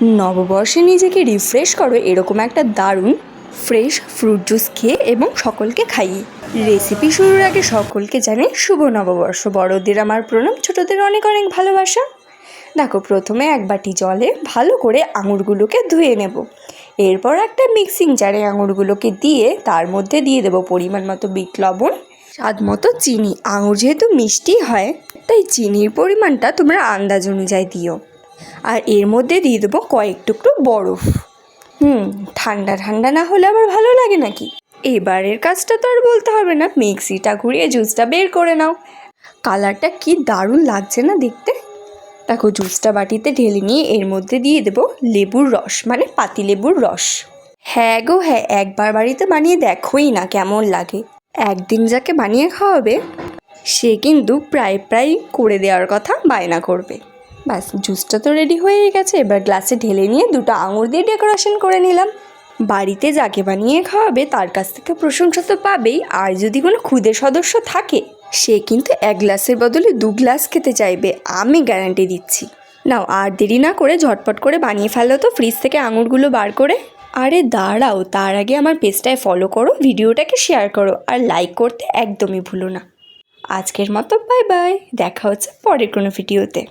নববর্ষে নিজেকে রিফ্রেশ করো এরকম একটা দারুণ ফ্রেশ ফ্রুট জুস খেয়ে এবং সকলকে খাইয়ে। রেসিপি শুরুর আগে সকলকে জানাই শুভ নববর্ষ। বড়দের আমার প্রণাম, ছোটদের অনেক অনেক ভালোবাসা। দেখো, প্রথমে এক বাটি জলে ভালো করে আঙুরগুলোকে ধুয়ে নেব। এরপর একটা মিক্সিং জারে আঙুরগুলোকে দিয়ে তার মধ্যে দিয়ে দেবো পরিমাণ মতো বিট লবণ, স্বাদ মতো চিনি। আঙুর যেহেতু মিষ্টি হয় তাই চিনির পরিমাণটা তোমরা আন্দাজ অনুযায়ী দিও। আর এর মধ্যে দিয়ে দেবো কয়েক টুকরো বরফ। ঠান্ডা ঠান্ডা না হলে আবার ভালো লাগে নাকি। এবারের কাজটা তো আর বলতে হবে না, মিক্সিটা ঘুরিয়ে জুসটা বের করে নাও। কালারটা কি দারুণ লাগছে না দেখতে। দেখো, জুসটা বাটিতে ঢেলে নিয়ে এর মধ্যে দিয়ে দেবো লেবুর রস, মানে পাতিলেবুর রস। হ্যাঁ গো হ্যাঁ, একবার বাড়িতে বানিয়ে দেখোই না কেমন লাগে। একদিন যাকে বানিয়ে খাওয়াবে সে কিন্তু প্রায় করে দেওয়ার কথা বায়না করবে। ব্যাস, জুসটা তো রেডি হয়ে গেছে। এবার গ্লাসে ঢেলে নিয়ে দুটো আঙুর দিয়ে ডেকোরেশন করে নিলাম। বাড়িতে যাকে বানিয়ে খাওয়াবে তার কাছ থেকে প্রশংসা তো পাবেই, আর যদি কোনো ক্ষুদে সদস্য থাকে সে কিন্তু এক গ্লাসের বদলে 2 গ্লাস খেতে চাইবে, আমি গ্যারান্টি দিচ্ছি। নাও, আর দেরি না করে ঝটপট করে বানিয়ে ফেলো তো ফ্রিজ থেকে আঙুরগুলো বার করে। আরে দাঁড়াও, তার আগে আমার পেজটায় ফলো করো, ভিডিওটাকে শেয়ার করো আর লাইক করতে একদমই ভুলো না। আজকের মতো বাই বাই, দেখা হচ্ছে পরের কোনো ভিডিওতে।